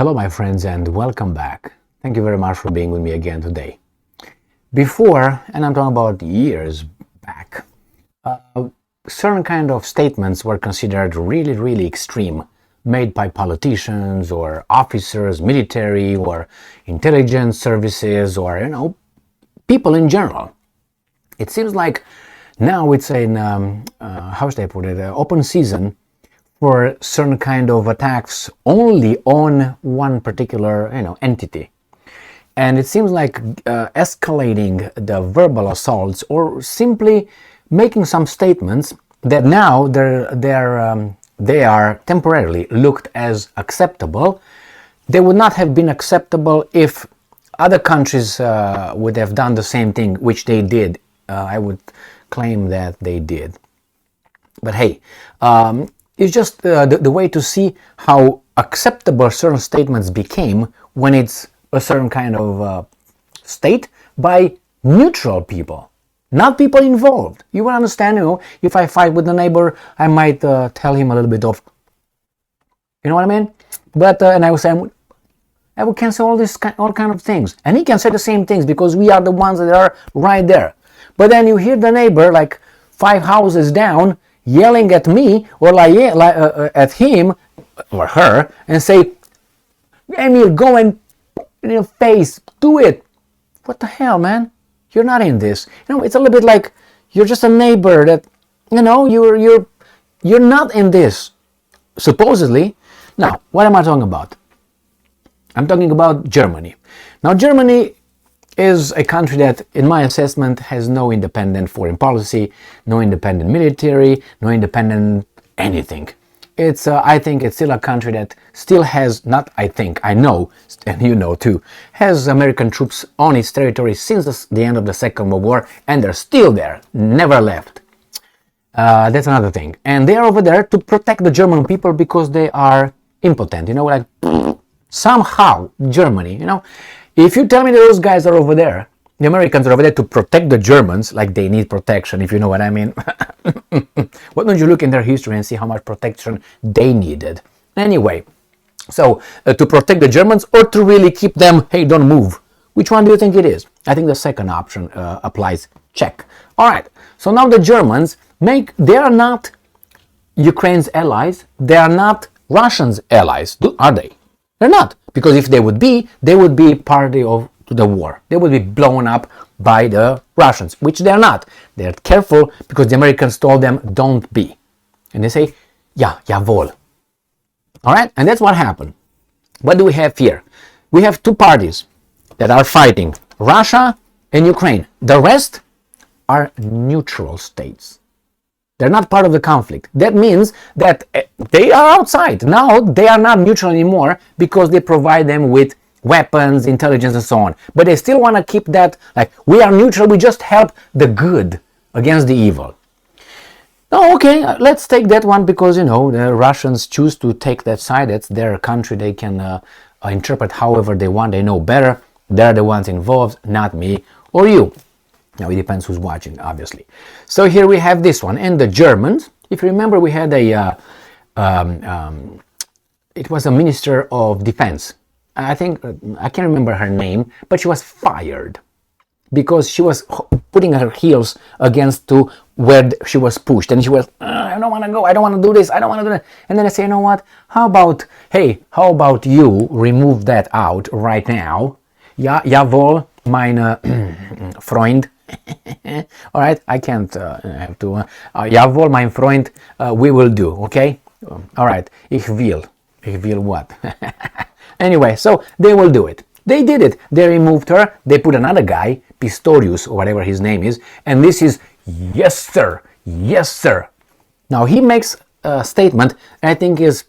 Hello, my friends, and welcome back. Thank you very much for being with me again today. Before, and I'm talking about years back, certain kind of statements were considered really extreme, made by politicians or officers, military or intelligence services, or people in general. It seems like now it's an how should I put it, open season for certain kind of attacks only on one particular entity. And it seems like escalating the verbal assaults or simply making some statements that now they are temporarily looked as acceptable. They would not have been acceptable if other countries would have done the same thing, which they did. I would claim that they did. But hey, it's just the way to see how acceptable certain statements became when it's a certain kind of state by neutral people, not people involved. You will understand, if I fight with a neighbor, I might tell him a little bit of, you know what I mean? But, and I will say, I will cancel all kind of things. And he can say the same things because we are the ones that are right there. But then you hear the neighbor, like 5 houses down, yelling at me or at him or her and say, Emil, go and in your face, do it. What the hell, man? You're not in this. It's a little bit like you're just a neighbor that, you're not in this, supposedly. Now, what am I talking about? I'm talking about Germany. Now, Germany is a country that, in my assessment, has no independent foreign policy, no independent military, no independent anything. I think it's still a country that still has, I know, and you know too, has American troops on its territory since the end of the Second World War, and they're still there, never left. That's another thing. And they are over there to protect the German people because they are impotent, somehow, Germany, if you tell me that those guys are over there, the Americans are over there to protect the Germans, like they need protection, if you know what I mean. Why don't you look in their history and see how much protection they needed? Anyway, so to protect the Germans or to really keep them, hey, don't move. Which one do you think it is? I think the second option applies. Check. All right. So now the Germans they are not Ukraine's allies. They are not Russians' allies, are they? They're not. Because if they would be party to the war. They would be blown up by the Russians, which they're not. They're careful because the Americans told them don't be. And they say, yeah, jawohl. All right, and that's what happened. What do we have here? We have two parties that are fighting, Russia and Ukraine. The rest are neutral states. They're not part of the conflict. That means that they are outside. Now they are not neutral anymore because they provide them with weapons, intelligence, and so on. But they still want to keep that, like, we are neutral, we just help the good against the evil. Oh, okay, let's take that one because, the Russians choose to take that side. That's their country. They can interpret however they want. They know better. They're the ones involved, not me or you. Now, it depends who's watching, obviously. So here we have this one. And the Germans, if you remember, we had it was a minister of defense. I think, I can't remember her name, but she was fired because she was putting her heels against to where she was pushed. And she was, I don't want to go, I don't want to do this, I don't want to do that. And then I say, you know what, how about you remove that out right now? Ja, jawohl, meine Freund. All right, I can't have to. Jawohl, mein Freund, we will do, okay? All right, ich will what? Anyway, so they will do it. They did it. They removed her. They put another guy, Pistorius, or whatever his name is. And this is, yes, sir. Yes, sir. Now, he makes a statement, I think is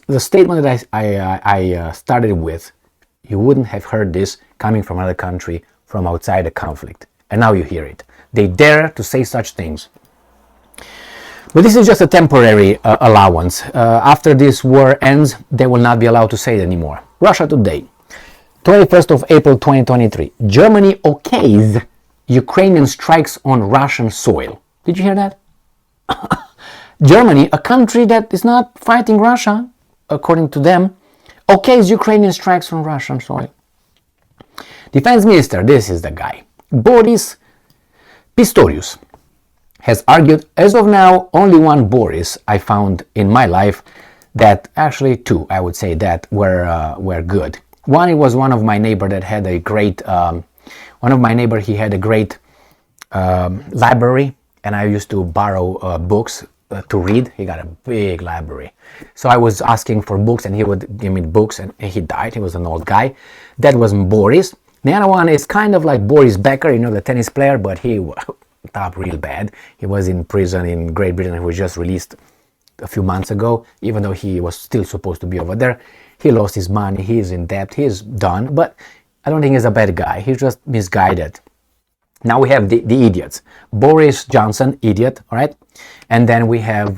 the statement that I started with. You wouldn't have heard this coming from another country, from outside the conflict. And now you hear it. They dare to say such things. But this is just a temporary allowance. After this war ends, they will not be allowed to say it anymore. Russia Today, 21st of April 2023. Germany okays Ukrainian strikes on Russian soil. Did you hear that? Germany, a country that is not fighting Russia, according to them, okays Ukrainian strikes from Russian soil. Defense Minister, this is the guy, Boris Pistorius, has argued, as of now, only one Boris I found in my life, that actually two, I would say, that were good. One, it was one of my neighbor that had a great, he had a great library, and I used to borrow books to read. He got a big library. So I was asking for books and he would give me books, and he died. He was an old guy. That was Boris. The other one is kind of like Boris Becker, you know, the tennis player, but he top real bad. He was in prison in Great Britain. He was just released a few months ago, even though he was still supposed to be over there. He lost his money, he's in debt, he's done, but I don't think he's a bad guy. He's just misguided. Now we have the idiots. Boris Johnson, idiot, all right? And then we have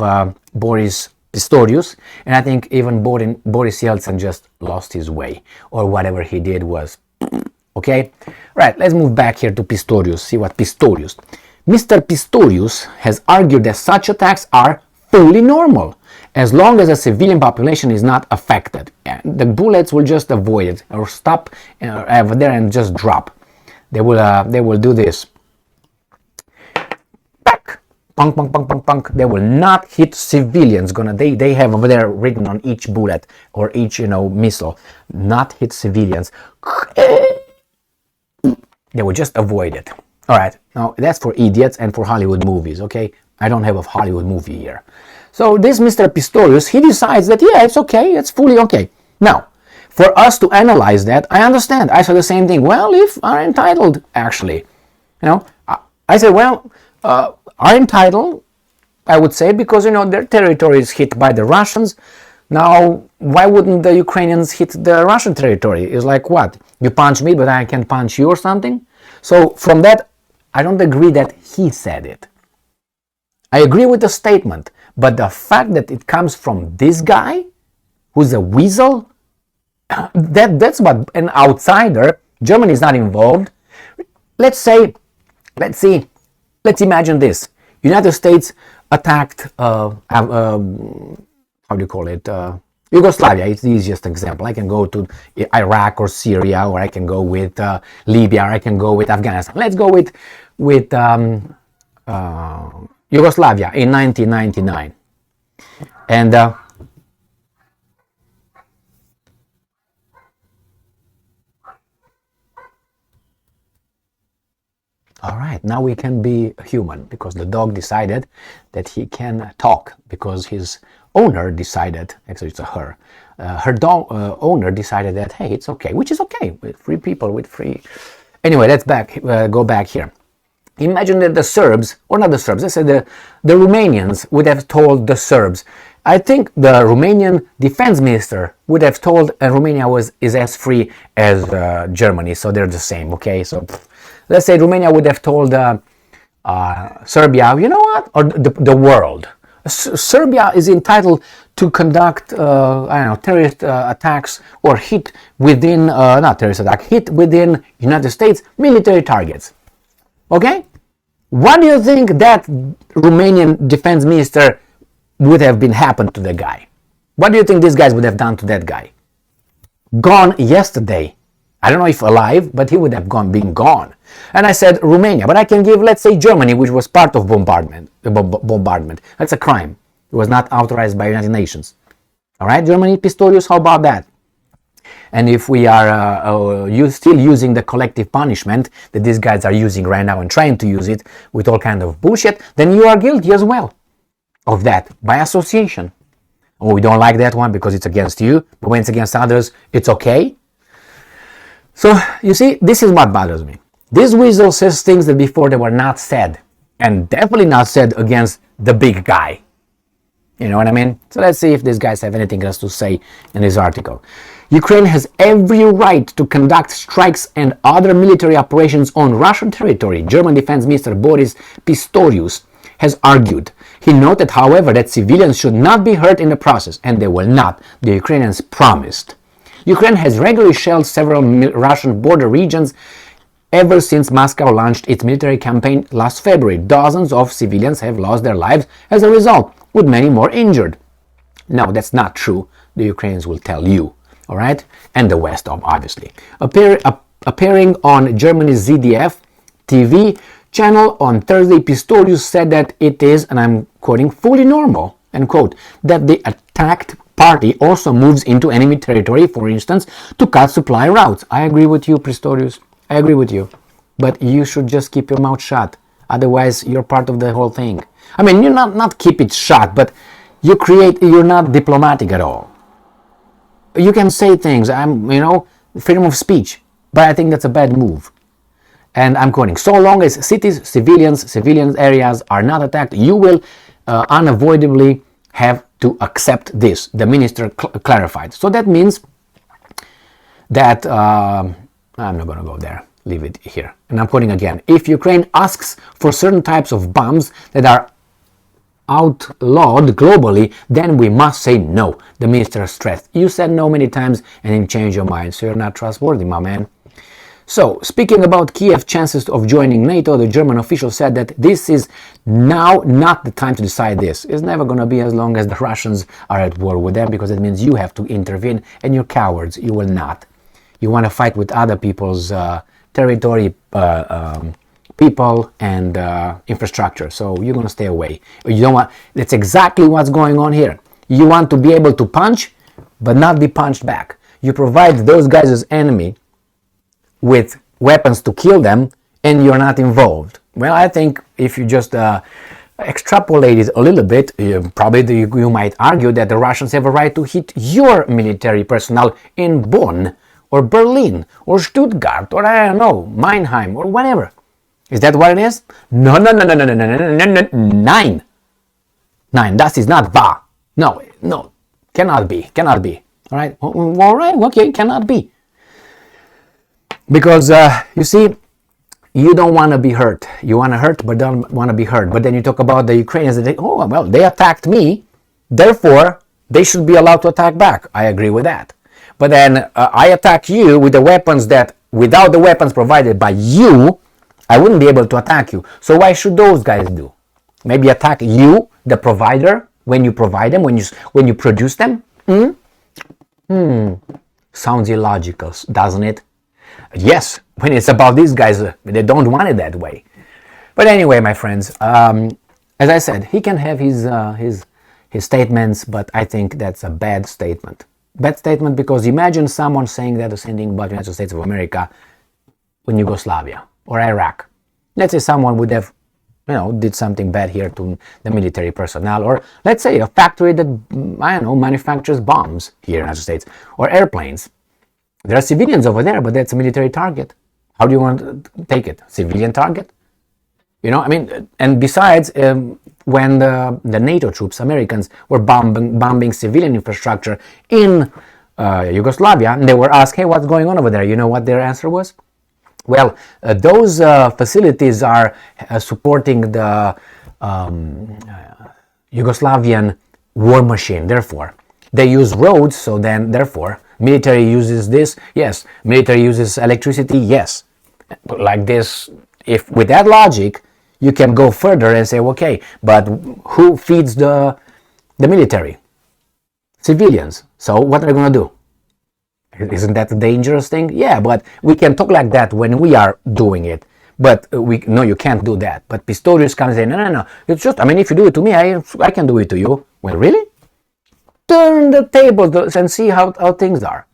Boris Pistorius, and I think even Boris Yeltsin just lost his way, or whatever he did was, okay? Right, let's move back here to Pistorius, see what Pistorius. Mr. Pistorius has argued that such attacks are fully normal, as long as the civilian population is not affected. The bullets will just avoid it, or stop over there and just drop. They will do this. Back, punk, punk, punk, punk, punk. They will not hit civilians. They have over there written on each bullet or each missile, not hit civilians. They will just avoid it. All right. Now that's for idiots and for Hollywood movies. Okay. I don't have a Hollywood movie here. So this Mr. Pistorius, he decides that, yeah, it's okay, it's fully okay. Now, for us to analyze that, I understand. I said the same thing. Well, if are entitled, actually. I said, well, are entitled, I would say, because, their territory is hit by the Russians. Now, why wouldn't the Ukrainians hit the Russian territory? It's like, what? You punch me, but I can punch you or something? So, from that, I don't agree that he said it. I agree with the statement, but the fact that it comes from this guy, who's a weasel, that's what an outsider. Germany is not involved. Let's imagine this: United States attacked how do you call it? Yugoslavia. It's the easiest example. I can go to Iraq or Syria, or I can go with Libya, or I can go with Afghanistan. Let's go with Yugoslavia in 1999, and all right, now we can be human, because the dog decided that he can talk, because his owner decided, actually it's a her dog owner decided that, hey, it's okay, which is okay with free people, with free. Anyway, let's go back here. Imagine that the Serbs, or not the Serbs, I said the Romanians would have told the Serbs. I think the Romanian defense minister would have told Romania is as free as Germany, so they're the same, okay? So let's say Romania would have told Serbia, you know what, or the world. Serbia is entitled to conduct, terrorist attacks, or hit within, hit within United States military targets. Okay? What do you think that Romanian defense minister would have been happened to the guy? What do you think these guys would have done to that guy? Gone yesterday. I don't know if alive, but he would have been gone. And I said Romania, but I can give, let's say, Germany, which was part of bombardment. That's a crime. It was not authorized by United Nations. All right, Germany, Pistorius, how about that? And if we are still using the collective punishment that these guys are using right now and trying to use it with all kind of bullshit, then you are guilty as well of that by association. Oh, we don't like that one because it's against you, but when it's against others, it's okay. So, you see, this is what bothers me. This weasel says things that before they were not said, and definitely not said against the big guy. You know what I mean? So let's see if these guys have anything else to say in this article. Ukraine has every right to conduct strikes and other military operations on Russian territory, German Defense Minister Boris Pistorius has argued. He noted, however, that civilians should not be hurt in the process, and they will not, the Ukrainians promised. Ukraine has regularly shelled several Russian border regions ever since Moscow launched its military campaign last February. Dozens of civilians have lost their lives as a result, with many more injured. No, that's not true, the Ukrainians will tell you. all right, and the West, obviously. Appearing on Germany's ZDF TV channel on Thursday, Pistorius said that it is, and I'm quoting, fully normal, end quote, that the attacked party also moves into enemy territory, for instance, to cut supply routes. I agree with you, Pistorius. I agree with you. But you should just keep your mouth shut. Otherwise, you're part of the whole thing. I mean, you're not keep it shut, but you're not diplomatic at all. You can say things, freedom of speech, but I think that's a bad move. And I'm quoting, so long as cities, civilian areas are not attacked, you will unavoidably have to accept this, the minister clarified. So that means that, I'm not going to go there, leave it here. And I'm quoting again, if Ukraine asks for certain types of bombs that are outlawed globally, then we must say no, the minister stressed. You said no many times and then change your mind, so you're not trustworthy, my man. So, speaking about Kiev's chances of joining NATO, the German official said that this is now not the time to decide this. It's never going to be as long as the Russians are at war with them, because it means you have to intervene, and you're cowards. You will not. You want to fight with other people's territory, people, and infrastructure. So you're going to stay away. You don't want. That's exactly what's going on here. You want to be able to punch, but not be punched back. You provide those guys as enemy with weapons to kill them, and you're not involved. Well, I think if you just extrapolate it a little bit, you might argue that the Russians have a right to hit your military personnel in Bonn, or Berlin, or Stuttgart, or I don't know, Mannheim, or whatever. Is that what it is? No. Nine. That is not wahr. No. Cannot be. All right? Okay, cannot be. Because, you see, you don't want to be hurt. You want to hurt, but don't want to be hurt. But then you talk about the Ukrainians, and they attacked me, therefore, they should be allowed to attack back. I agree with that. But then I attack you with the weapons that, without the weapons provided by you, I wouldn't be able to attack you. So why should those guys do? Maybe attack you, the provider, when you provide them, when you produce them? Sounds illogical, doesn't it? Yes, when it's about these guys, they don't want it that way. But anyway, my friends, as I said, he can have his statements, but I think that's a bad statement. Bad statement, because imagine someone saying that or saying about the United States of America in Yugoslavia or Iraq. Let's say someone would have, did something bad here to the military personnel, or let's say a factory that, manufactures bombs here in the United States, or airplanes. There are civilians over there, but that's a military target. How do you want to take it? Civilian target? And besides, when the NATO troops, Americans, were bombing civilian infrastructure in Yugoslavia, they were asked, hey, what's going on over there? You know what their answer was? Well, those facilities are supporting the Yugoslavian war machine. Therefore, they use roads, so then, therefore, military uses this, yes. Military uses electricity, yes. Like this, if with that logic, you can go further and say, okay, but who feeds the military? Civilians. So what are they going to do? Isn't that a dangerous thing? Yeah, but we can talk like that when we are doing it. But you can't do that. But Pistorius can say, no. It's just, if you do it to me, I can do it to you. Well, really? Turn the tables and see how things are.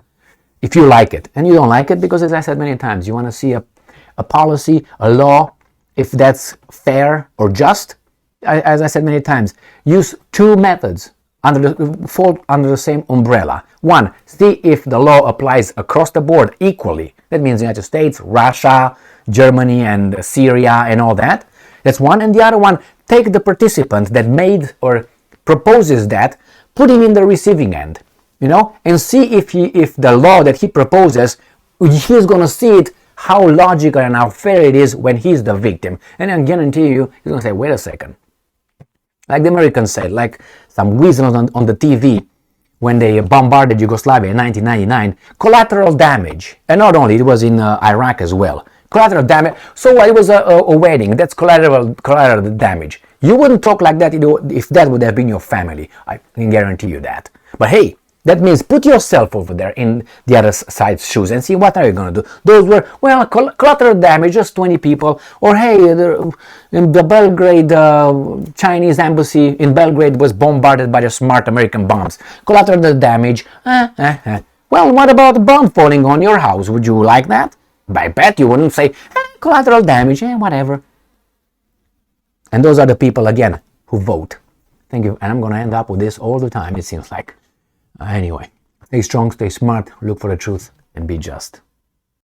If you like it. And you don't like it because, as I said many times, you want to see a policy, a law, if that's fair or just. As I said many times, use two methods fall under the same umbrella. One, see if the law applies across the board equally. That means the United States, Russia, Germany, and Syria, and all that. That's one. And the other one, take the participant that made or proposes that, put him in the receiving end, and see if the law that he proposes, he's going to see it, how logical and how fair it is when he's the victim. And I guarantee you, he's going to say, wait a second. Like the Americans said, like some weasels on the TV, when they bombarded Yugoslavia in 1999, collateral damage. And not only, it was in Iraq as well. Collateral damage. So it was a wedding. That's collateral damage. You wouldn't talk like that if that would have been your family. I can guarantee you that. But hey, That means put yourself over there in the other side's shoes and see what are you going to do. Those were, well, collateral damage, just 20 people. Or hey, in the Belgrade Chinese embassy in Belgrade was bombarded by the smart American bombs. Collateral damage. Well, what about a bomb falling on your house? Would you like that? I bet you wouldn't say, collateral damage, whatever. And those are the people, again, who vote. Thank you. And I'm going to end up with this all the time, it seems like. Anyway, stay strong, stay smart, look for the truth, and be just.